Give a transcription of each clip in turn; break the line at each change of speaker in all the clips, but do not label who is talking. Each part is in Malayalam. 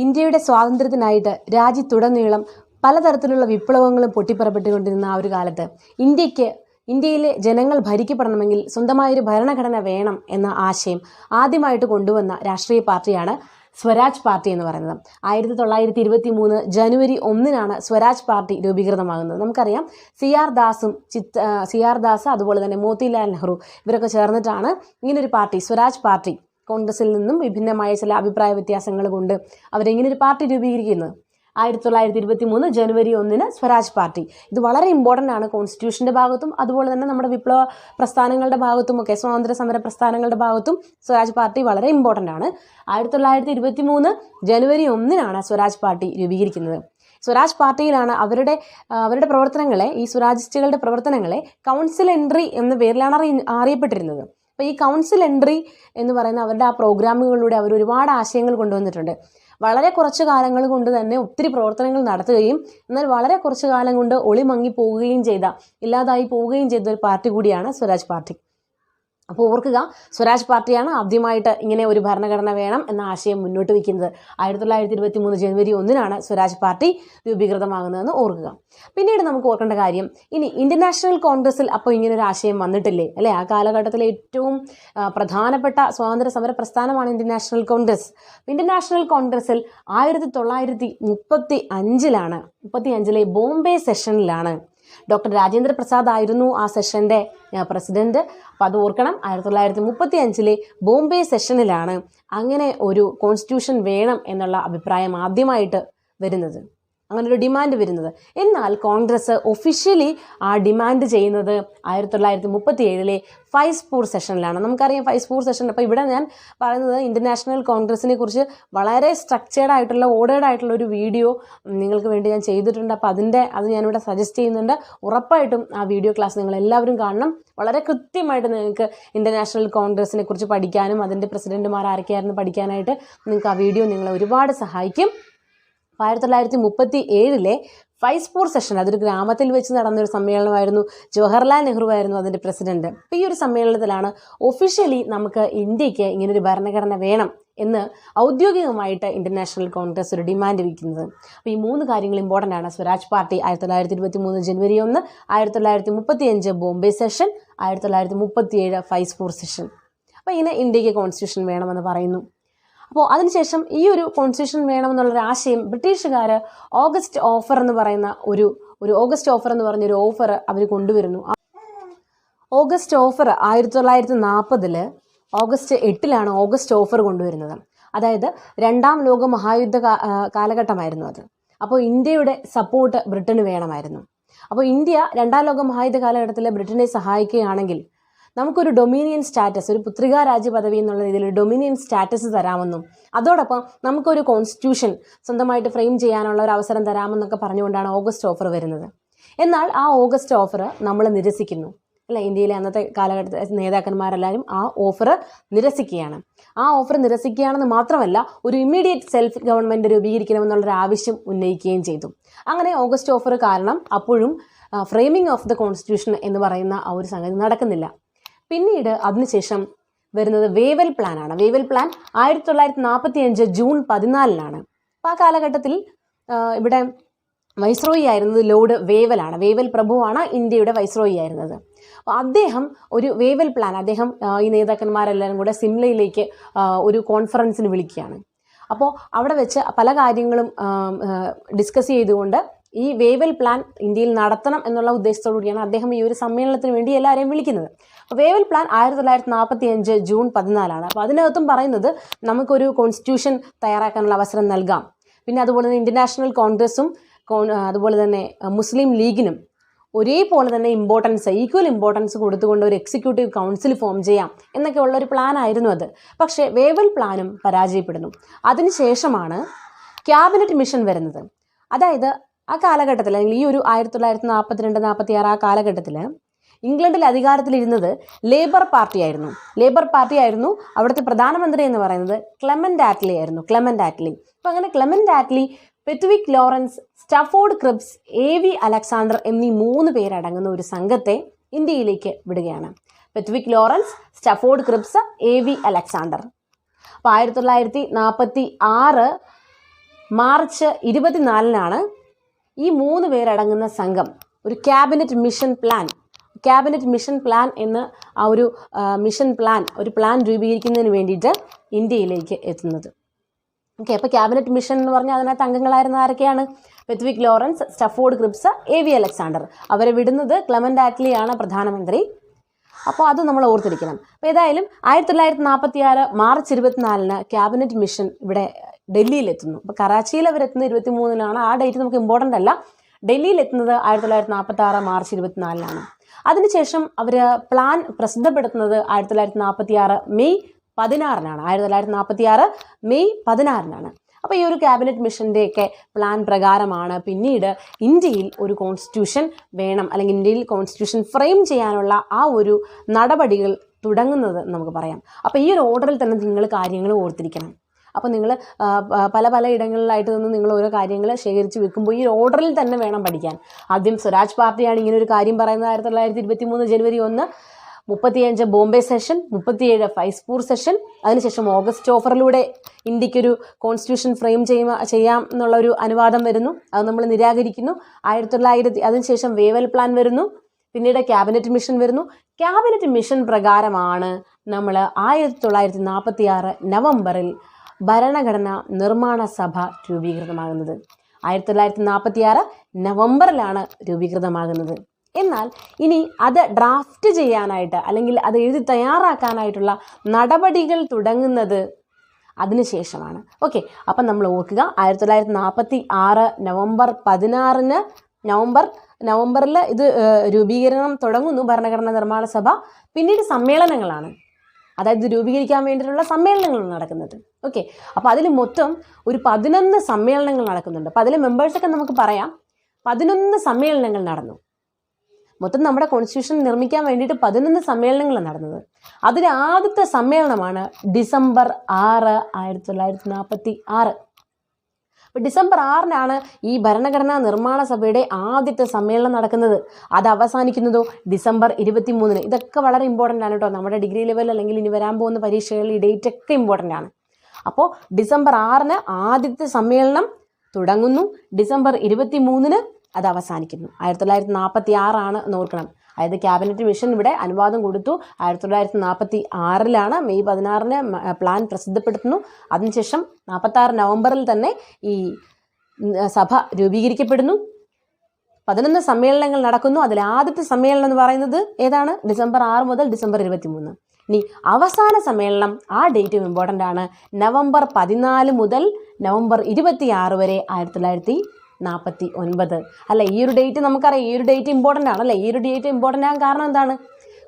ഇന്ത്യയുടെ സ്വാതന്ത്ര്യത്തിനായിട്ട് രാജ്യത്തുടനീളം പലതരത്തിലുള്ള വിപ്ലവങ്ങളും പൊട്ടിപ്പുറപ്പെട്ടുകൊണ്ടിരുന്ന ആ ഒരു കാലത്ത് ഇന്ത്യയിലെ ജനങ്ങൾ ഭരിക്കപ്പെടണമെങ്കിൽ സ്വന്തമായൊരു ഭരണഘടന വേണം എന്ന ആശയം ആദ്യമായിട്ട് കൊണ്ടുവന്ന രാഷ്ട്രീയ പാർട്ടിയാണ് സ്വരാജ് പാർട്ടി എന്ന് പറയുന്നത്. 1923 ജനുവരി 1 സ്വരാജ് പാർട്ടി രൂപീകൃതമാകുന്നത്. നമുക്കറിയാം സി ആർ ദാസ് അതുപോലെ തന്നെ മോത്തിലാൽ നെഹ്റു ഇവരൊക്കെ ചേർന്നിട്ടാണ് ഇങ്ങനൊരു പാർട്ടി സ്വരാജ് പാർട്ടി, കോൺഗ്രസിൽ നിന്നും വിഭിന്നമായ ചില അഭിപ്രായ വ്യത്യാസങ്ങൾ കൊണ്ട് അവരിങ്ങനൊരു പാർട്ടി രൂപീകരിക്കുന്നത്. 1923 ജനുവരി 1 സ്വരാജ് പാർട്ടി. ഇത് വളരെ ഇമ്പോർട്ടൻ്റ് ആണ്. കോൺസ്റ്റിറ്റ്യൂഷൻ്റെ ഭാഗത്തും അതുപോലെ തന്നെ നമ്മുടെ വിപ്ലവ പ്രസ്ഥാനങ്ങളുടെ ഭാഗത്തും ഒക്കെ, സ്വാതന്ത്ര്യ സമര പ്രസ്ഥാനങ്ങളുടെ ഭാഗത്തും സ്വരാജ് പാർട്ടി വളരെ ഇമ്പോർട്ടൻ്റ് ആണ്. 1923 ജനുവരി 1 സ്വരാജ് പാർട്ടി രൂപീകരിക്കുന്നത്. സ്വരാജ് പാർട്ടിയിലാണ് അവരുടെ പ്രവർത്തനങ്ങളെ, ഈ സ്വരാജിസ്റ്റുകളുടെ പ്രവർത്തനങ്ങളെ കൗൺസിൽ എൻട്രി എന്ന പേരിലാണ് അറിയപ്പെട്ടിരുന്നത്. അപ്പോൾ ഈ കൗൺസിൽ എൻട്രി എന്ന് പറയുന്ന അവരുടെ ആ പ്രോഗ്രാമുകളിലൂടെ അവർ ഒരുപാട് ആശയങ്ങൾ കൊണ്ടുവന്നിട്ടുണ്ട്. വളരെ കുറച്ച് കാലങ്ങൾ കൊണ്ട് തന്നെ ഒത്തിരി പ്രവർത്തനങ്ങൾ നടത്തുകയും എന്നാൽ വളരെ കുറച്ച് കാലം കൊണ്ട് ഒളിമങ്ങി പോവുകയും ഇല്ലാതായി പോവുകയും ചെയ്ത ഒരു പാർട്ടി കൂടിയാണ് സ്വരാജ് പാർട്ടി. അപ്പോൾ ഓർക്കുക, സ്വരാജ് പാർട്ടിയാണ് ആദ്യമായിട്ട് ഇങ്ങനെ ഒരു ഭരണഘടന വേണം എന്ന ആശയം മുന്നോട്ട് വയ്ക്കുന്നത്. 1923 ജനുവരി 1 സ്വരാജ് പാർട്ടി രൂപീകൃതമാകുന്നതെന്ന് ഓർക്കുക. പിന്നീട് നമുക്ക് ഓർക്കേണ്ട കാര്യം, ഇനി ഇന്ത്യൻ നാഷണൽ കോൺഗ്രസിൽ അപ്പോൾ ഇങ്ങനെ ഒരു ആശയം വന്നിട്ടില്ലേ അല്ലേ? ആ കാലഘട്ടത്തിലെ ഏറ്റവും പ്രധാനപ്പെട്ട സ്വാതന്ത്ര്യ സമര പ്രസ്ഥാനമാണ് Indian national Congress. Indian national കോൺഗ്രസിൽ 1935 ബോംബെ സെഷനിലാണ് ഡോക്ടർ രാജേന്ദ്ര പ്രസാദ് ആയിരുന്നു ആ സെഷൻ്റെ പ്രസിഡന്റ്. അപ്പോൾ അത് ഓർക്കണം. 1935 ബോംബെ സെഷനിലാണ് അങ്ങനെ ഒരു കോൺസ്റ്റിറ്റ്യൂഷൻ വേണം എന്നുള്ള അഭിപ്രായം ആദ്യമായിട്ട് വരുന്നത്, അങ്ങനെ ഒരു ഡിമാൻഡ് വരുന്നത്. എന്നാൽ കോൺഗ്രസ് ഒഫീഷ്യലി ആ ഡിമാൻഡ് ചെയ്യുന്നത് 1937 ഫൈസ്പൂർ സെഷനിലാണ്. നമുക്കറിയാം ഫൈസ്പൂർ സെഷൻ. അപ്പോൾ ഇവിടെ ഞാൻ പറയുന്നത് ഇന്ത്യൻ നാഷണൽ കോൺഗ്രസിനെ കുറിച്ച് വളരെ സ്ട്രക്ചേർഡ് ആയിട്ടുള്ള, ഓർഡേർഡ് ആയിട്ടുള്ള ഒരു വീഡിയോ നിങ്ങൾക്ക് വേണ്ടി ഞാൻ ചെയ്തിട്ടുണ്ട്. അപ്പോൾ അത് ഞാനിവിടെ സജസ്റ്റ് ചെയ്യുന്നുണ്ട്. ഉറപ്പായിട്ടും ആ വീഡിയോ ക്ലാസ് നിങ്ങൾ എല്ലാവരും കാണണം. വളരെ കൃത്യമായിട്ട് നിങ്ങൾക്ക് ഇന്ത്യൻ നാഷണൽ കോൺഗ്രസിനെ കുറിച്ച് പഠിക്കാനും അതിൻ്റെ പ്രസിഡന്റുമാർ ആരൊക്കെയായിരുന്നു പഠിക്കാനായിട്ട് നിങ്ങൾക്ക് ആ വീഡിയോ നിങ്ങളെ ഒരുപാട് സഹായിക്കും. 1937 ഫൈസ്പൂർ സെഷൻ, അതൊരു ഗ്രാമത്തിൽ വെച്ച് നടന്നൊരു സമ്മേളനമായിരുന്നു. ജവഹർലാൽ നെഹ്റു ആയിരുന്നു അതിൻ്റെ പ്രസിഡന്റ്. അപ്പോൾ ഈ ഒരു സമ്മേളനത്തിലാണ് ഒഫീഷ്യലി നമുക്ക് ഇന്ത്യക്ക് ഇങ്ങനൊരു ഭരണഘടന വേണം എന്ന് ഔദ്യോഗികമായിട്ട് ഇന്ത്യൻ നാഷണൽ കോൺഗ്രസ് ഒരു ഡിമാൻഡ് വയ്ക്കുന്നത്. അപ്പോൾ ഈ 3 കാര്യങ്ങൾ ഇമ്പോർട്ടൻ്റ് ആണ്. സ്വരാജ് പാർട്ടി 1923 ജനുവരി 1, 1935 ബോംബെ സെഷൻ, 1937 ഫൈസ്പൂർ സെഷൻ. അപ്പോൾ ഇങ്ങനെ ഇന്ത്യക്ക് കോൺസ്റ്റിറ്റ്യൂഷൻ വേണമെന്ന് പറയുന്നു. അപ്പോൾ അതിനുശേഷം ഈ ഒരു കോൺസ്റ്റിറ്റ്യൂഷൻ വേണമെന്നുള്ളൊരു ആശയം ബ്രിട്ടീഷുകാർ ഓഗസ്റ്റ് ഓഫർ എന്ന് പറഞ്ഞൊരു ഓഫർ അവർ കൊണ്ടുവരുന്നു. August offer 1940 August 8 August offer കൊണ്ടുവരുന്നത്. അതായത് 2ാം ലോക മഹായുദ്ധ കാലഘട്ടമായിരുന്നു അത്. അപ്പോൾ ഇന്ത്യയുടെ സപ്പോർട്ട് ബ്രിട്ടന് വേണമായിരുന്നു. അപ്പോൾ ഇന്ത്യ 2ാം ലോക മഹായുദ്ധ കാലഘട്ടത്തിൽ ബ്രിട്ടനെ സഹായിക്കുകയാണെങ്കിൽ നമുക്കൊരു ഡൊമീനിയൻ സ്റ്റാറ്റസ്, ഒരു പുത്രികാ രാജ്യ പദവി എന്നുള്ള രീതിയിൽ ഒരു ഡൊമീനിയൻ സ്റ്റാറ്റസ് തരാമെന്നും അതോടൊപ്പം നമുക്കൊരു കോൺസ്റ്റിറ്റ്യൂഷൻ സ്വന്തമായിട്ട് ഫ്രെയിം ചെയ്യാനുള്ള ഒരു അവസരം തരാമെന്നൊക്കെ പറഞ്ഞുകൊണ്ടാണ് ഓഗസ്റ്റ് ഓഫർ വരുന്നത്. എന്നാൽ ആ ഓഗസ്റ്റ് ഓഫർ നമ്മൾ നിരസിക്കുന്നു അല്ല. ഇന്ത്യയിലെ അന്നത്തെ കാലഘട്ടത്തെ നേതാക്കന്മാരെല്ലാവരും ആ ഓഫർ നിരസിക്കുകയാണ്. ആ ഓഫർ നിരസിക്കുകയാണെന്ന് മാത്രമല്ല, ഒരു ഇമ്മീഡിയറ്റ് സെൽഫ് ഗവൺമെൻറ് രൂപീകരിക്കണമെന്നുള്ളൊരു ആവശ്യം ഉന്നയിക്കുകയും ചെയ്തു. അങ്ങനെ ഓഗസ്റ്റ് ഓഫർ കാരണം അപ്പോഴും ഫ്രെയിമിംഗ് ഓഫ് ദ കോൺസ്റ്റിറ്റ്യൂഷൻ എന്ന് പറയുന്ന ആ ഒരു സംഗതി നടക്കുന്നില്ല. പിന്നീട് അതിനുശേഷം വരുന്നത് വേവൽ പ്ലാൻ ആണ്. വേവൽ പ്ലാൻ 1945 ജൂൺ 14 അപ്പോൾ ആ കാലഘട്ടത്തിൽ ഇവിടെ വൈസ്രോയി ആയിരുന്നത് ലോർഡ് വേവലാണ്. വേവൽ പ്രഭുവാണ് ഇന്ത്യയുടെ വൈസ്രോയി ആയിരുന്നത്. അപ്പോൾ അദ്ദേഹം ഒരു വേവൽ പ്ലാൻ, ഈ നേതാക്കന്മാരെല്ലാവരും കൂടെ സിംലയിലേക്ക് ഒരു കോൺഫറൻസിന് വിളിക്കുകയാണ്. അപ്പോൾ അവിടെ വെച്ച് പല കാര്യങ്ങളും ഡിസ്കസ് ചെയ്തുകൊണ്ട് ഈ വേവൽ പ്ലാൻ ഇന്ത്യയിൽ നടത്തണം എന്നുള്ള ഉദ്ദേശത്തോടു കൂടിയാണ് അദ്ദേഹം ഈ ഒരു സമ്മേളനത്തിന് വേണ്ടി എല്ലാവരെയും വിളിക്കുന്നത്. അപ്പോൾ വേവൽ പ്ലാൻ 1945 ജൂൺ 14 അപ്പോൾ അതിനകത്തും പറയുന്നത് നമുക്കൊരു കോൺസ്റ്റിറ്റ്യൂഷൻ തയ്യാറാക്കാനുള്ള അവസരം നൽകാം. പിന്നെ അതുപോലെ തന്നെ ഇന്ത്യൻ നാഷണൽ കോൺഗ്രസും അതുപോലെ തന്നെ മുസ്ലിം ലീഗിനും ഒരേപോലെ തന്നെ ഈക്വൽ ഇമ്പോർട്ടൻസ് കൊടുത്തുകൊണ്ട് ഒരു എക്സിക്യൂട്ടീവ് കൗൺസിൽ ഫോം ചെയ്യാം എന്നൊക്കെ ഉള്ളൊരു പ്ലാൻ ആയിരുന്നു അത്. പക്ഷേ വേവൽ പ്ലാനും പരാജയപ്പെടുന്നു. അതിനുശേഷമാണ് ക്യാബിനറ്റ് മിഷൻ വരുന്നത്. അതായത് ആ കാലഘട്ടത്തിൽ, അല്ലെങ്കിൽ ഈ ഒരു 1942-46 ആ കാലഘട്ടത്തിൽ ഇംഗ്ലണ്ടിൽ അധികാരത്തിലിരുന്നത് ലേബർ പാർട്ടി ആയിരുന്നു. അവിടുത്തെ പ്രധാനമന്ത്രി എന്ന് പറയുന്നത് ക്ലെമന്റ് ആറ്റ്ലി ആയിരുന്നു. അപ്പോൾ അങ്ങനെ Clement Attlee, Pethick Lawrence, Stafford Cripps, A.V. Alexander എന്നീ 3 പേരടങ്ങുന്ന ഒരു സംഘത്തെ ഇന്ത്യയിലേക്ക് വിടുകയാണ്. Pethick Lawrence, Stafford Cripps, A.V. Alexander. അപ്പോൾ 1946 മാർച്ച് 24-നാണ് ഈ 3 പേരടങ്ങുന്ന സംഘം ഒരു ക്യാബിനറ്റ് മിഷൻ പ്ലാൻ എന്ന ആ ഒരു ഒരു പ്ലാൻ രൂപീകരിക്കുന്നതിന് വേണ്ടിയിട്ട് ഇന്ത്യയിലേക്ക് എത്തുന്നത്. ഓക്കെ, അപ്പോൾ ക്യാബിനറ്റ് മിഷൻ എന്ന് പറഞ്ഞാൽ അതിനകത്ത് അംഗങ്ങളായിരുന്ന ആരൊക്കെയാണ്? Pethick Lawrence, Stafford Cripps, A V. Alexander. അവരെ വിടുന്നത് ക്ലെമന്റ് ആറ്റ്ലിയാണ് പ്രധാനമന്ത്രി. അപ്പോൾ അത് നമ്മൾ ഓർത്തിരിക്കണം. അപ്പോൾ ഏതായാലും 1946 മാർച്ച് 24-ന് ക്യാബിനറ്റ് മിഷൻ ഇവിടെ ഡൽഹിയിലെത്തുന്നു. അപ്പോൾ കറാച്ചിയിൽ അവരെത്തുന്നത് 23-നാണ്. ആ ഡേറ്റ് നമുക്ക് ഇമ്പോർട്ടൻ്റ് അല്ല. ഡൽഹിയിലെത്തുന്നത് 1946 മാർച്ച് 24-നാണ്. അതിനുശേഷം അവർ പ്ലാൻ പ്രസിദ്ധപ്പെടുത്തുന്നത് 1946 മെയ് 16-നാണ്. 1946 മെയ് 16-നാണ്. അപ്പോൾ ഈ ഒരു ക്യാബിനറ്റ് മിഷൻ്റെയൊക്കെ പ്ലാൻ പ്രകാരമാണ് പിന്നീട് ഇന്ത്യയിൽ ഒരു കോൺസ്റ്റിറ്റ്യൂഷൻ വേണം, അല്ലെങ്കിൽ ഇന്ത്യയിൽ കോൺസ്റ്റിറ്റ്യൂഷൻ ഫ്രെയിം ചെയ്യാനുള്ള ആ ഒരു നടപടികൾ തുടങ്ങുന്നത് നമുക്ക് പറയാം. അപ്പോൾ ഈ ഒരു ഓർഡറിൽ തന്നെ നിങ്ങൾ കാര്യങ്ങൾ ഓർത്തിരിക്കണം. അപ്പോൾ നിങ്ങൾ പല ഇടങ്ങളിലായിട്ട് നിന്ന് നിങ്ങൾ ഓരോ കാര്യങ്ങൾ ശേഖരിച്ച് വെക്കുമ്പോൾ ഈ ഓർഡറിൽ തന്നെ വേണം പഠിക്കാൻ. ആദ്യം സ്വരാജ് പാർട്ടിയാണ് ഇങ്ങനെ ഒരു കാര്യം പറയുന്നത് 1923 ജനുവരി 1, 35 ബോംബെ സെഷൻ, 37 ഫൈസ്പൂർ സെഷൻ. അതിനുശേഷം ഓഗസ്റ്റ് ഓഫറിലൂടെ ഇന്ത്യക്കൊരു കോൺസ്റ്റിറ്റ്യൂഷൻ ഫ്രെയിം ചെയ്യാം എന്നുള്ള ഒരു അനുവാദം വരുന്നു. അത് നമ്മൾ നിരാകരിക്കുന്നു. 1900 അതിനുശേഷം വേവൽ പ്ലാൻ വരുന്നു. പിന്നീട് ക്യാബിനറ്റ് മിഷൻ വരുന്നു. ക്യാബിനറ്റ് മിഷൻ പ്രകാരമാണ് നമ്മൾ 1946 നവംബറിൽ ഭരണഘടന നിർമ്മാണ സഭ രൂപീകൃതമാകുന്നത്. 1946 നവംബറിലാണ് രൂപീകൃതമാകുന്നത്. എന്നാൽ ഇനി അത് ഡ്രാഫ്റ്റ് ചെയ്യാനായിട്ട്, അല്ലെങ്കിൽ അത് എഴുതി തയ്യാറാക്കാനായിട്ടുള്ള നടപടികൾ തുടങ്ങുന്നത് അതിനുശേഷമാണ്. ഓക്കെ, അപ്പം നമ്മൾ ഓർക്കുക 1946 നവംബർ 16-ന് നവംബറിൽ ഇത് രൂപീകരണം തുടങ്ങുന്നു, ഭരണഘടനാ നിർമ്മാണ സഭ. പിന്നീട് സമ്മേളനങ്ങളാണ്, അതായത് രൂപീകരിക്കാൻ വേണ്ടിയിട്ടുള്ള സമ്മേളനങ്ങളാണ് നടക്കുന്നത്. ഓക്കെ, അപ്പോൾ അതിൽ മൊത്തം ഒരു 11 സമ്മേളനങ്ങൾ നടക്കുന്നുണ്ട്. അപ്പോൾ അതിലെ മെമ്പേഴ്സൊക്കെ നമുക്ക് പറയാം. 11 സമ്മേളനങ്ങൾ നടന്നു. മൊത്തം നമ്മുടെ കോൺസ്റ്റിറ്റ്യൂഷൻ നിർമ്മിക്കാൻ വേണ്ടിയിട്ട് 11 സമ്മേളനങ്ങളാണ് നടന്നത്. അതിൽ ആദ്യത്തെ സമ്മേളനമാണ് ഡിസംബർ 6, 1946. അപ്പോൾ ഡിസംബർ 6-നാണ് ഈ ഭരണഘടനാ നിർമ്മാണ സഭയുടെ ആദ്യത്തെ സമ്മേളനം നടക്കുന്നത്. അത് അവസാനിക്കുന്നതോ ഡിസംബർ 23-ന്. ഇതൊക്കെ വളരെ ഇമ്പോർട്ടൻ്റ് ആണ് കേട്ടോ. നമ്മുടെ ഡിഗ്രി ലെവൽ അല്ലെങ്കിൽ ഇനി വരാൻ പോകുന്ന പരീക്ഷകളിൽ ഈ ഡേറ്റ് ഒക്കെ ഇമ്പോർട്ടൻ്റ് ആണ്. അപ്പോൾ ഡിസംബർ 6-ന് ആദ്യത്തെ സമ്മേളനം തുടങ്ങുന്നു. ഡിസംബർ 23-ന് അത് അവസാനിക്കുന്നു. 1946 നോർക്കണം. അതായത് ക്യാബിനറ്റ് മിഷൻ ഇവിടെ അനുവാദം കൊടുത്തു. 1946 മെയ് 16-ന് പ്ലാൻ പ്രസിദ്ധപ്പെടുത്തുന്നു. അതിനുശേഷം 46 നവംബറിൽ തന്നെ ഈ സഭ രൂപീകരിക്കപ്പെടുന്നു. 11 സമ്മേളനങ്ങൾ നടക്കുന്നു. അതിൽ ആദ്യത്തെ സമ്മേളനം എന്ന് പറയുന്നത് ഏതാണ്? ഡിസംബർ 6 മുതൽ ഡിസംബർ 23. ഇനി അവസാന സമ്മേളനം, ആ ഡേറ്റും ഇമ്പോർട്ടൻ്റ് ആണ്. നവംബർ 14 മുതൽ നവംബർ 26 വരെ 1949. അല്ല, ഈ ഒരു ഡേറ്റ് നമുക്കറിയാം. ഈ ഒരു ഡേറ്റ് ഇമ്പോർട്ടൻ്റ് ആണല്ലേ. ഈ ഒരു ഡേറ്റ് ഇമ്പോർട്ടൻ്റ് ആകാൻ കാരണം എന്താണ്?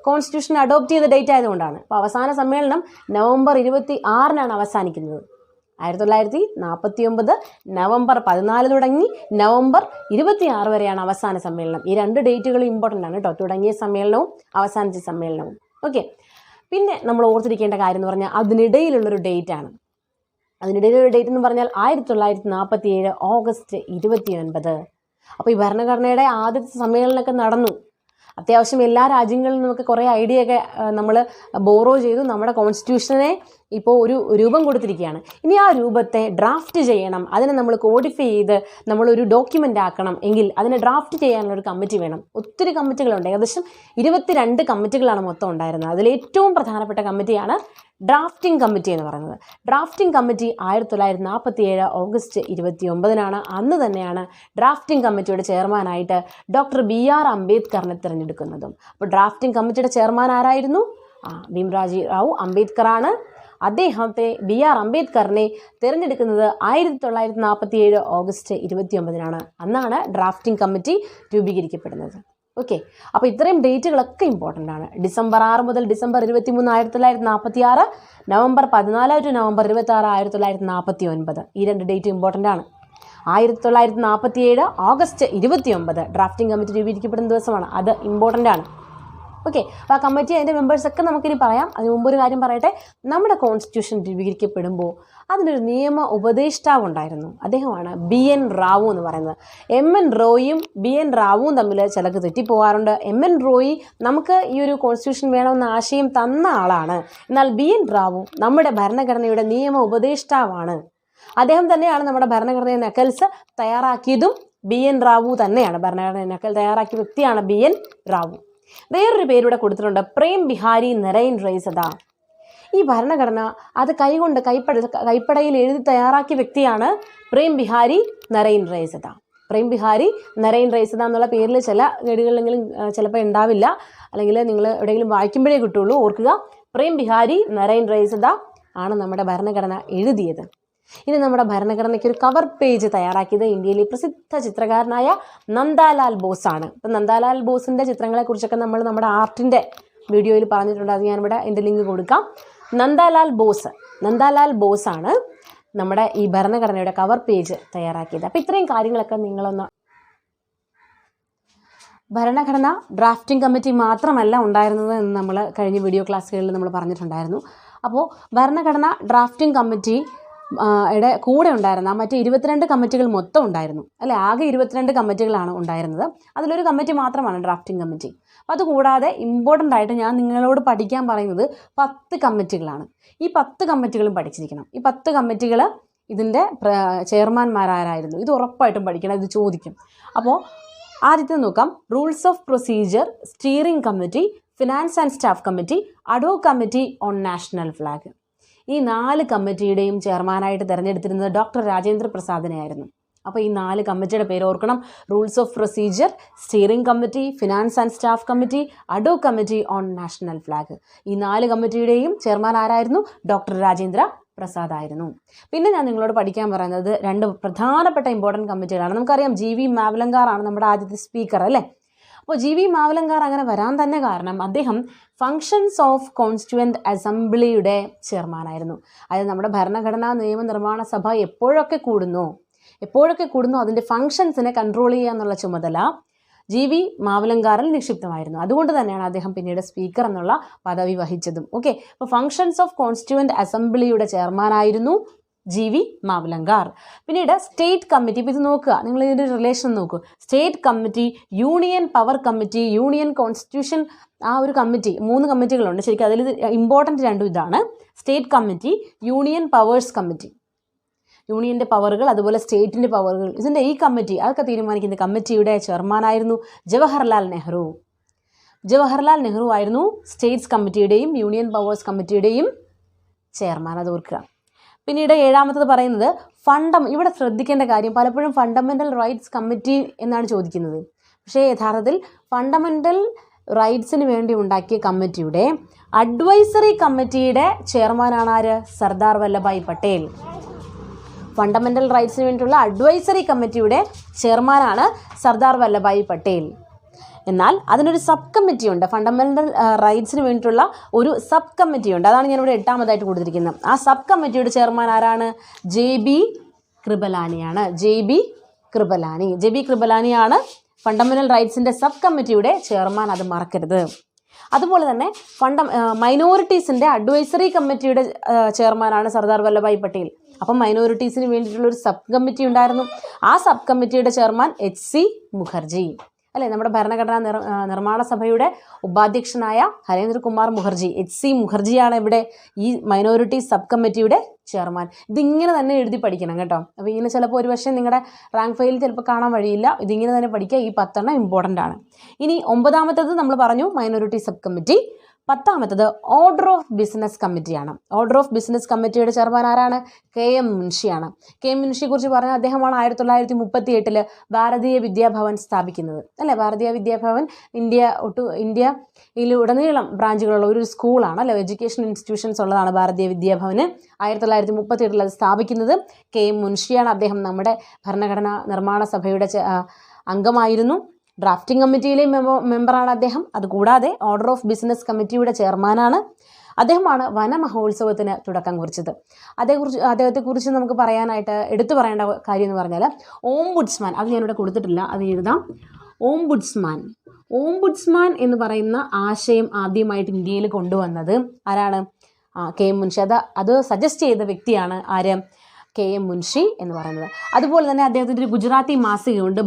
കോൺസ്റ്റിറ്റ്യൂഷൻ അഡോപ്റ്റ് ചെയ്ത ഡേറ്റ് ആയതുകൊണ്ടാണ്. അപ്പോൾ അവസാന സമ്മേളനം നവംബർ 26-നാണ് അവസാനിക്കുന്നത്. 1949 നവംബർ 14 തുടങ്ങി നവംബർ 26 വരെയാണ് അവസാന സമ്മേളനം. ഈ 2 ഡേറ്റുകളും ഇമ്പോർട്ടൻ്റ് ആണ് കേട്ടോ. തുടങ്ങിയ സമ്മേളനവും അവസാനിച്ച സമ്മേളനവും. ഓക്കെ, പിന്നെ നമ്മൾ ഓർത്തിരിക്കേണ്ട കാര്യം എന്ന് പറഞ്ഞാൽ അതിനിടയിലുള്ളൊരു ഡേറ്റ് ആണ്. അതിനിടയിലൊരു ഡേറ്റ് എന്ന് പറഞ്ഞാൽ 1947 ഓഗസ്റ്റ് 29. അപ്പോൾ ഈ ഭരണഘടനയുടെ ആദ്യത്തെ സമ്മേളനമൊക്കെ നടന്നു. അത്യാവശ്യം എല്ലാ രാജ്യങ്ങളിൽ നിന്നൊക്കെ കുറേ ഐഡിയ ഒക്കെ നമ്മൾ ബോറോ ചെയ്തു. നമ്മുടെ കോൺസ്റ്റിറ്റ്യൂഷനെ ഇപ്പോൾ ഒരു രൂപം കൊടുത്തിരിക്കുകയാണ്. ഇനി ആ രൂപത്തെ ഡ്രാഫ്റ്റ് ചെയ്യണം. അതിനെ നമ്മൾ കോഡിഫൈ ചെയ്ത് നമ്മളൊരു ഡോക്യുമെൻ്റ് ആക്കണം എങ്കിൽ അതിനെ ഡ്രാഫ്റ്റ് ചെയ്യാനുള്ളൊരു കമ്മിറ്റി വേണം. ഒത്തിരി കമ്മിറ്റികളുണ്ട്. ഏകദേശം 22 കമ്മിറ്റികളാണ് മൊത്തം ഉണ്ടായിരുന്നത്. അതിൽ ഏറ്റവും പ്രധാനപ്പെട്ട കമ്മിറ്റിയാണ് ഡ്രാഫ്റ്റിംഗ് കമ്മിറ്റി എന്ന് പറയുന്നത്. ഡ്രാഫ്റ്റിംഗ് കമ്മിറ്റി 1947 ഓഗസ്റ്റ് 29-നാണ്. അന്ന് തന്നെയാണ് ഡ്രാഫ്റ്റിംഗ് കമ്മിറ്റിയുടെ ചെയർമാനായിട്ട് ഡോക്ടർ B.R. അംബേദ്കറിനെ തിരഞ്ഞെടുക്കുന്നതും. അപ്പോൾ ഡ്രാഫ്റ്റിംഗ് കമ്മിറ്റിയുടെ ചെയർമാൻ ആരായിരുന്നു? ഭീംറാവ്ജി റാവു അംബേദ്കറാണ്. അദ്ദേഹത്തെ B.R. അംബേദ്കറിനെ തിരഞ്ഞെടുക്കുന്നത് 1947 ഓഗസ്റ്റ് 29-നാണ്. അന്നാണ് ഡ്രാഫ്റ്റിംഗ് കമ്മിറ്റി രൂപീകരിക്കപ്പെടുന്നത്. ഓക്കെ, അപ്പോൾ ഇത്രയും ഡേറ്റുകളൊക്കെ ഇമ്പോർട്ടൻ്റ് ആണ്. ഡിസംബർ 6 മുതൽ ഡിസംബർ 23 1946, നവംബർ 14 ടു നവംബർ 26 1949. ഈ 2 ഡേറ്റ് ഇമ്പോർട്ടൻ്റ് ആണ്. 1947 ഓഗസ്റ്റ് 29 ഡ്രാഫ്റ്റിംഗ് കമ്മിറ്റി രൂപീകരിക്കപ്പെടുന്ന ദിവസമാണ്. അത് ഇമ്പോർട്ടൻ്റ് ആണ്. ഓക്കെ, അപ്പോൾ ആ കമ്മിറ്റി അതിൻ്റെ മെമ്പേഴ്സൊക്കെ നമുക്കിനി പറയാം. അതിന് മുമ്പ് ഒരു കാര്യം പറയട്ടെ. നമ്മുടെ കോൺസ്റ്റിറ്റ്യൂഷൻ രൂപീകരിക്കപ്പെടുമ്പോൾ അതിനൊരു നിയമ ഉപദേഷ്ടാവ് ഉണ്ടായിരുന്നു. അദ്ദേഹമാണ് B.N. റാവു എന്ന് പറയുന്നത്. M.N. റോയിയും B.N. റാവുവും തമ്മിൽ ചിലക്ക് തെറ്റിപ്പോകാറുണ്ട്. M.N. റോയി നമുക്ക് ഈ ഒരു കോൺസ്റ്റിറ്റ്യൂഷൻ വേണമെന്ന ആശയം തന്ന ആളാണ്. എന്നാൽ B.N. റാവു നമ്മുടെ ഭരണഘടനയുടെ നിയമ ഉപദേഷ്ടാവാണ്. അദ്ദേഹം തന്നെയാണ് നമ്മുടെ ഭരണഘടനയെ നക്കൽസ് തയ്യാറാക്കിയതും BN റാവു തന്നെയാണ്. ഭരണഘടനയെ നക്കൽ തയ്യാറാക്കിയ വ്യക്തിയാണ് BN റാവു. വേറൊരു പേരിവിടെ കൊടുത്തിട്ടുണ്ട്, പ്രേം ബിഹാരി നരൈൻ റൈസദ. ഈ ഭരണഘടന അത് കൈകൊണ്ട് കൈപ്പടയിൽ എഴുതി തയ്യാറാക്കിയ വ്യക്തിയാണ് പ്രേം ബിഹാരി നരൈൻ റൈസദ. പ്രേം ബിഹാരി നരൈൻ റൈസദ എന്നുള്ള പേരിൽ ചില ഗഡികളിലെങ്കിലും ചിലപ്പോൾ ഉണ്ടാവില്ല, അല്ലെങ്കിൽ നിങ്ങൾ എവിടെയെങ്കിലും വായിക്കുമ്പോഴേ കിട്ടുള്ളൂ. ഓർക്കുക, പ്രേം ബിഹാരി നരൈൻ റൈസദ ആണ് നമ്മുടെ ഭരണഘടന എഴുതിയത്. ഇനി നമ്മുടെ ഭരണഘടനയ്ക്ക് ഒരു കവർ പേജ് തയ്യാറാക്കിയത് ഇന്ത്യയിലെ പ്രസിദ്ധ ചിത്രകാരനായ നന്ദാലാൽ ബോസ് ആണ്. അപ്പം നന്ദാലാൽ ബോസിൻ്റെ ചിത്രങ്ങളെക്കുറിച്ചൊക്കെ നമ്മൾ നമ്മുടെ ആർട്ടിൻ്റെ വീഡിയോയിൽ പറഞ്ഞിട്ടുണ്ട്. അത് ഞാനിവിടെ എൻ്റെ ലിങ്ക് കൊടുക്കാം. നന്ദാലാൽ ബോസ് ആണ് നമ്മുടെ ഈ ഭരണഘടനയുടെ കവർ പേജ് തയ്യാറാക്കിയത്. അപ്പോൾ ഇത്രയും കാര്യങ്ങളൊക്കെ നിങ്ങളൊന്ന്. ഭരണഘടന ഡ്രാഫ്റ്റിംഗ് കമ്മിറ്റി മാത്രമല്ല ഉണ്ടായിരുന്നത് എന്ന് നമ്മൾ കഴിഞ്ഞ വീഡിയോ ക്ലാസ്സുകളിൽ നമ്മൾ പറഞ്ഞിട്ടുണ്ടായിരുന്നു. അപ്പോൾ ഭരണഘടന ഡ്രാഫ്റ്റിംഗ് കമ്മിറ്റി യുടെ കൂടെ ഉണ്ടായിരുന്ന മറ്റ് 22 കമ്മിറ്റികൾ മൊത്തം ഉണ്ടായിരുന്നു, അല്ലെ? ആകെ 22 കമ്മിറ്റികളാണ് ഉണ്ടായിരുന്നത്. അതിലൊരു കമ്മിറ്റി മാത്രമാണ് ഡ്രാഫ്റ്റിംഗ് കമ്മിറ്റി. അപ്പോൾ അതുകൂടാതെ ഇമ്പോർട്ടൻ്റ് ആയിട്ട് ഞാൻ നിങ്ങളോട് പഠിക്കാൻ പറയുന്നത് 10 കമ്മിറ്റികളാണ്. ഈ 10 കമ്മിറ്റികളും പഠിച്ചിരിക്കണം. ഈ 10 കമ്മിറ്റികൾ ഇതിൻ്റെ ചെയർമാൻമാരായിരുന്നു. ഇത് ഉറപ്പായിട്ടും പഠിക്കണം, ഇത് ചോദിക്കും. അപ്പോൾ ആദ്യത്തെ നോക്കാം. Rules of procedure, steering committee, finance and staff committee, ad hoc committee on national flag. ഈ 4 കമ്മിറ്റിയുടെയും ചെയർമാനായിട്ട് തിരഞ്ഞെടുത്തിരുന്നത് ഡോക്ടർ രാജേന്ദ്ര പ്രസാദിനെയായിരുന്നു. അപ്പോൾ ഈ 4 കമ്മിറ്റിയുടെ പേര് ഓർക്കണം. Rules of procedure, steering committee, finance and staff committee, ad hoc committee on national flag. ഈ 4 കമ്മിറ്റിയുടെയും ചെയർമാൻ ആരായിരുന്നു? ഡോക്ടർ രാജേന്ദ്ര പ്രസാദ് ആയിരുന്നു. പിന്നെ ഞാൻ നിങ്ങളോട് പഠിക്കാൻ പറയുന്നത് 2 പ്രധാനപ്പെട്ട ഇമ്പോർട്ടൻറ്റ് കമ്മിറ്റികളാണ്. നമുക്കറിയാം GV മാവലങ്കാർ ആണ് നമ്മുടെ ആദ്യത്തെ സ്പീക്കർ, അല്ലേ? അപ്പോൾ GV മാവലങ്കാർ അങ്ങനെ വരാൻ തന്നെ കാരണം അദ്ദേഹം ഫങ്ഷൻസ് ഓഫ് കോൺസ്റ്റിറ്റ്യുവൻ്റ് അസംബ്ലിയുടെ ചെയർമാനായിരുന്നു. അതായത് നമ്മുടെ ഭരണഘടനാ നിയമനിർമ്മാണ സഭ എപ്പോഴൊക്കെ കൂടുന്നോ അതിൻ്റെ ഫങ്ഷൻസിനെ കൺട്രോൾ ചെയ്യുക എന്നുള്ള ചുമതല GV മാവലങ്കാറിൽ നിക്ഷിപ്തമായിരുന്നു. അതുകൊണ്ട് തന്നെയാണ് അദ്ദേഹം പിന്നീട് സ്പീക്കർ എന്നുള്ള പദവി വഹിച്ചതും. ഓക്കെ, അപ്പോൾ ഫങ്ഷൻസ് ഓഫ് കോൺസ്റ്റിറ്റ്യുവൻ്റ് അസംബ്ലിയുടെ ചെയർമാനായിരുന്നു GV മാവലങ്കാർ. പിന്നീട് സ്റ്റേറ്റ് കമ്മിറ്റി. ഇപ്പോൾ ഇത് നോക്കുക, നിങ്ങൾ ഇതിൻ്റെ റിലേഷൻ നോക്കൂ. State committee, union power committee, union constitution, ആ ഒരു കമ്മിറ്റി, 3 കമ്മിറ്റികളുണ്ട് ശരിക്കും. അതിൽ ഇമ്പോർട്ടൻ്റ് രണ്ടും ഇതാണ്. State committee, union powers committee, യൂണിയൻ്റെ പവറുകൾ, അതുപോലെ സ്റ്റേറ്റിൻ്റെ പവറുകൾ, ഇതിൻ്റെ ഈ കമ്മിറ്റി അതൊക്കെ തീരുമാനിക്കുന്ന കമ്മിറ്റിയുടെ ചെയർമാനായിരുന്നു ജവഹർലാൽ നെഹ്റു ആയിരുന്നു സ്റ്റേറ്റ്സ് കമ്മിറ്റിയുടെയും യൂണിയൻ പവേഴ്സ് കമ്മിറ്റിയുടെയും ചെയർമാൻ. അത് ഓർക്കുക. പിന്നീട് 7ാമത്തത് പറയുന്നത് ഇവിടെ ശ്രദ്ധിക്കേണ്ട കാര്യം, പലപ്പോഴും ഫണ്ടമെൻ്റൽ റൈറ്റ്സ് കമ്മിറ്റി എന്നാണ് ചോദിക്കുന്നത്. പക്ഷേ യഥാർത്ഥത്തിൽ ഫണ്ടമെൻ്റൽ റൈറ്റ്സിന് വേണ്ടി ഉണ്ടാക്കിയ കമ്മിറ്റിയുടെ അഡ്വൈസറി കമ്മിറ്റിയുടെ ചെയർമാനാണ് ആര്? സർദാർ വല്ലഭായ് പട്ടേൽ. ഫണ്ടമെൻ്റൽ റൈറ്റ്സിന് വേണ്ടിയിട്ടുള്ള അഡ്വൈസറി കമ്മിറ്റിയുടെ ചെയർമാനാണ് സർദാർ വല്ലഭായ് പട്ടേൽ. എന്നാൽ അതിനൊരു സബ് കമ്മിറ്റി ഉണ്ട്. ഫണ്ടമെൻ്റൽ റൈറ്റ്സിന് വേണ്ടിയിട്ടുള്ള ഒരു സബ് കമ്മിറ്റി ഉണ്ട്. അതാണ് ഞാനിവിടെ 8ാമതായിട്ട് കൊടുത്തിരിക്കുന്നത്. ആ സബ് കമ്മിറ്റിയുടെ ചെയർമാൻ ആരാണ്? JB കൃപലാനിയാണ് ഫണ്ടമെൻ്റൽ റൈറ്റ്സിൻ്റെ സബ് കമ്മിറ്റിയുടെ ചെയർമാൻ. അത് മറക്കരുത്. അതുപോലെ തന്നെ മൈനോറിറ്റീസിൻ്റെ അഡ്വൈസറി കമ്മിറ്റിയുടെ ചെയർമാനാണ് സർദാർ വല്ലഭായ് പട്ടേൽ. അപ്പം മൈനോറിറ്റീസിന് വേണ്ടിയിട്ടുള്ള ഒരു സബ് കമ്മിറ്റി ഉണ്ടായിരുന്നു. ആ സബ് കമ്മിറ്റിയുടെ ചെയർമാൻ HC മുഖർജി, അല്ലേ? നമ്മുടെ ഭരണഘടനാ നിർമ്മാണ സഭയുടെ ഉപാധ്യക്ഷനായ ഹരേന്ദ്രകുമാർ മുഖർജി, HC മുഖർജിയാണ് ഇവിടെ ഈ മൈനോറിറ്റി സബ് കമ്മിറ്റിയുടെ ചെയർമാൻ. ഇതിങ്ങനെ തന്നെ എഴുതി പഠിക്കണം കേട്ടോ. അപ്പോൾ ഇങ്ങനെ ചിലപ്പോൾ ഒരു പക്ഷേ നിങ്ങളുടെ റാങ്ക് ഫയലിൽ ചിലപ്പോൾ കാണാൻ വഴിയില്ല. ഇതിങ്ങനെ തന്നെ പഠിക്കുക. ഈ 10 ഇമ്പോർട്ടൻ്റ് ആണ്. ഇനി 9ാമത്തത് നമ്മൾ പറഞ്ഞു മൈനോറിറ്റി സബ് കമ്മിറ്റി. 10ാമത്തത് ഓർഡർ ഓഫ് ബിസിനസ് കമ്മിറ്റിയാണ്. ഓർഡർ ഓഫ് ബിസിനസ് കമ്മിറ്റിയുടെ ചെയർമാൻ ആരാണ്? KM മുൻഷിയാണ്. KM മുൻഷിയെ കുറിച്ച് പറഞ്ഞാൽ അദ്ദേഹമാണ് 1938 ഭാരതീയ വിദ്യാഭവൻ സ്ഥാപിക്കുന്നത്, അല്ലേ? ഭാരതീയ വിദ്യാഭവൻ ഇന്ത്യയിലുടനീളം ബ്രാഞ്ചുകളുള്ള ഒരു സ്കൂളാണ്, അല്ലേ? എഡ്യൂക്കേഷൻ ഇൻസ്റ്റിറ്റ്യൂഷൻസ് ഉള്ളതാണ് ഭാരതീയ വിദ്യാഭവന്. 1938 അത് സ്ഥാപിക്കുന്നത് KM മുൻഷിയാണ്. അദ്ദേഹം നമ്മുടെ ഭരണഘടനാ നിർമ്മാണ സഭയുടെ അംഗമായിരുന്നു. ഡ്രാഫ്റ്റിംഗ് കമ്മിറ്റിയിലെ മെമ്പറാണ് അദ്ദേഹം. അതുകൂടാതെ ഓർഡർ ഓഫ് ബിസിനസ് കമ്മിറ്റിയുടെ ചെയർമാനാണ്. അദ്ദേഹമാണ് വനമഹോത്സവത്തിന് തുടക്കം കുറിച്ചത്. അദ്ദേഹത്തെക്കുറിച്ച് നമുക്ക് പറയാനായിട്ട് എടുത്തു പറയേണ്ട കാര്യം എന്ന് പറഞ്ഞാൽ ഓംബുഡ്സ്മാൻ, അത് ഞാനിവിടെ കൊടുത്തിട്ടില്ല, അത് എഴുതാം. ഓംബുഡ്സ്മാൻ എന്ന് പറയുന്ന ആശയം ആദ്യമായിട്ട് ഇന്ത്യയിൽ കൊണ്ടുവന്നത് ആരാണ്? KM മുൻഷി. അത് സജസ്റ്റ് ചെയ്ത വ്യക്തിയാണ് ആര്? KM മുൻഷി എന്ന് പറയുന്നത്. അതുപോലെ തന്നെ അദ്ദേഹത്തിൻ്റെ ഒരു ഗുജറാത്തി മാസികയുണ്ട്,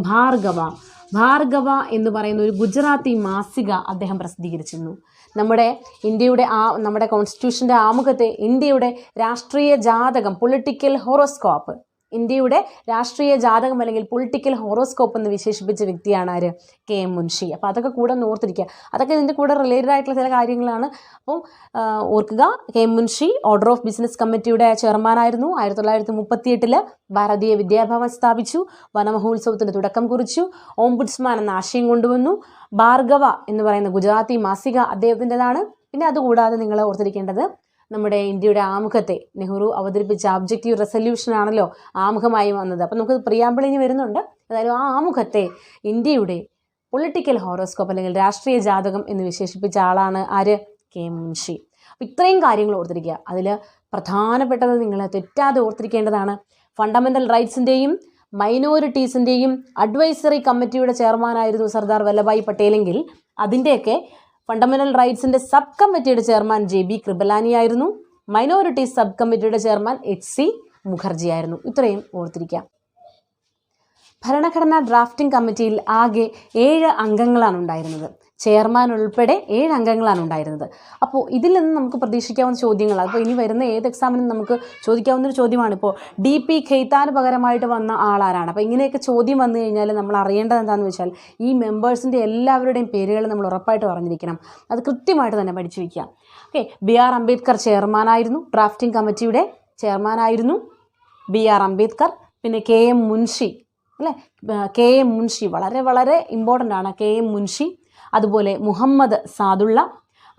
ഭാർഗവ എന്ന് പറയുന്ന ഒരു ഗുജറാത്തി മാസിക അദ്ദേഹം പ്രസിദ്ധീകരിച്ചിരുന്നു. നമ്മുടെ ഇന്ത്യയുടെ നമ്മുടെ കോൺസ്റ്റിറ്റ്യൂഷൻ്റെ ആമുഖത്തെ ഇന്ത്യയുടെ രാഷ്ട്രീയ ജാതകം, പൊളിറ്റിക്കൽ ഹോറോസ്കോപ്പ്, ഇന്ത്യയുടെ രാഷ്ട്രീയ ജാതകം അല്ലെങ്കിൽ പൊളിറ്റിക്കൽ ഹോറോസ്കോപ്പ് എന്ന് വിശേഷിപ്പിച്ച വ്യക്തിയാണ് ആര്? K M Munshi. അപ്പോൾ അതൊക്കെ കൂടെ ഒന്ന് ഓർത്തിരിക്കുക. അതൊക്കെ ഇതിൻ്റെ കൂടെ റിലേറ്റഡ് ആയിട്ടുള്ള ചില കാര്യങ്ങളാണ്. അപ്പോൾ ഓർക്കുക, K M Munshi order of business കമ്മിറ്റിയുടെ ചെയർമാനായിരുന്നു. 1938 ഭാരതീയ വിദ്യാഭവൻ സ്ഥാപിച്ചു. വനമഹോത്സവത്തിന് തുടക്കം കുറിച്ചു. ഓംബുഡ്സ്മാൻ എന്ന ആശയം കൊണ്ടുവന്നു. ഭാർഗവ എന്ന് പറയുന്ന ഗുജറാത്തി മാസിക അദ്ദേഹത്തിൻ്റെതാണ്. പിന്നെ അതുകൂടാതെ നിങ്ങൾ ഓർത്തിരിക്കേണ്ടത് നമ്മുടെ ഇന്ത്യയുടെ ആമുഖത്തെ നെഹ്റു അവതരിപ്പിച്ച ഒബ്ജക്റ്റീവ് റെസൊല്യൂഷൻ ആണല്ലോ ആമുഖമായി വന്നത്. അപ്പം നമുക്ക് പ്രിയാമ്പിളിന് വരുന്നുണ്ട്. അതായത് ആ ആമുഖത്തെ ഇന്ത്യയുടെ പൊളിറ്റിക്കൽ ഹോറോസ്കോപ്പ് അല്ലെങ്കിൽ രാഷ്ട്രീയ ജാതകം എന്ന് വിശേഷിപ്പിച്ച ആളാണ് ആര്? K M Munshi. അപ്പം ഇത്രയും കാര്യങ്ങൾ ഓർത്തിരിക്കുക. അതിൽ പ്രധാനപ്പെട്ടത് നിങ്ങൾ തെറ്റാതെ ഓർത്തിരിക്കേണ്ടതാണ്, ഫണ്ടമെൻ്റൽ റൈറ്റ്സിൻ്റെയും മൈനോറിറ്റീസിൻ്റെയും അഡ്വൈസറി കമ്മിറ്റിയുടെ ചെയർമാനായിരുന്നു സർദാർ വല്ലഭായ് പട്ടേലെങ്കിൽ അതിൻ്റെയൊക്കെ ഫണ്ടമെൻ്റൽ റൈറ്റ്സിൻ്റെ സബ് കമ്മിറ്റിയുടെ ചെയർമാൻ JB കൃപലാനി ആയിരുന്നു. മൈനോറിറ്റീസ് സബ് കമ്മിറ്റിയുടെ ചെയർമാൻ HC മുഖർജി ആയിരുന്നു. ഇത്രയും ഓർത്തിരിക്കാം. ഭരണഘടനാ ഡ്രാഫ്റ്റിംഗ് കമ്മിറ്റിയിൽ ആകെ 7 അംഗങ്ങളാണ് ഉണ്ടായിരുന്നത്. ചെയർമാൻ ഉൾപ്പെടെ 7 അംഗങ്ങളാണ് ഉണ്ടായിരുന്നത്. അപ്പോൾ ഇതിൽ നിന്ന് നമുക്ക് പ്രതീക്ഷിക്കാവുന്ന ചോദ്യങ്ങളാണ്. അപ്പോൾ ഇനി വരുന്ന ഏത് എക്സാമിനും നമുക്ക് ചോദിക്കാവുന്നൊരു ചോദ്യമാണ്. ഇപ്പോൾ DP ഖെയ്ത്താന് പകരമായിട്ട് വന്ന ആളാരാണ്? അപ്പോൾ ഇങ്ങനെയൊക്കെ ചോദ്യം വന്നു കഴിഞ്ഞാൽ നമ്മൾ അറിയേണ്ടത് എന്താണെന്ന് വെച്ചാൽ ഈ മെമ്പേഴ്സിൻ്റെ എല്ലാവരുടെയും പേരുകൾ നമ്മൾ ഉറപ്പായിട്ട് അറിഞ്ഞിരിക്കണം. അത് കൃത്യമായിട്ട് തന്നെ പഠിച്ചു വയ്ക്കുക. ഓക്കെ, BR അംബേദ്കർ ചെയർമാനായിരുന്നു, ഡ്രാഫ്റ്റിംഗ് കമ്മിറ്റിയുടെ ചെയർമാനായിരുന്നു BR അംബേദ്കർ. പിന്നെ KM മുൻഷി അല്ലേ, KM മുൻഷി വളരെ വളരെ ഇമ്പോർട്ടൻ്റ് ആണ്. KM മുൻഷി, അതുപോലെ Muhammad Saadulla,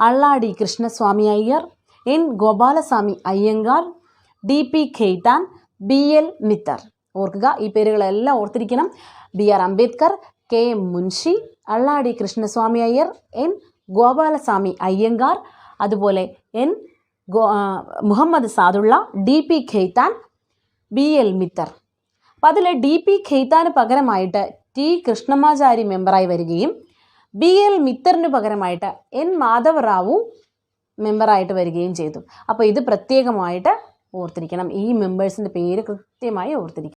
അള്ളാടി Krishnaswamy Iyer, N Gopalaswamy Iyengar, DP Khaitan, BL Mitter. ഓർക്കുക, ഈ പേരുകളെല്ലാം ഓർത്തിരിക്കണം. BR Ambedkar, KM Munshi, അള്ളാടി Krishnaswamy Iyer, N Gopalaswamy Iyengar, അതുപോലെ മുഹമ്മദ് സാദുള്ള, DP ഖെയ്ത്താൻ, BL മിത്തർ. അപ്പം അതിൽ DP ഖെയ്ത്താന് പകരമായിട്ട് T കൃഷ്ണമാചാരി മെമ്പറായി വരികയും BL മിത്തറിന് പകരമായിട്ട് N മാധവറാവു മെമ്പറായിട്ട് വരികയും ചെയ്തു. അപ്പോൾ ഇത് പ്രത്യേകമായിട്ട് ഓർത്തിരിക്കണം. ഈ മെമ്പേഴ്സിൻ്റെ പേര് കൃത്യമായി ഓർത്തിരിക്കണം.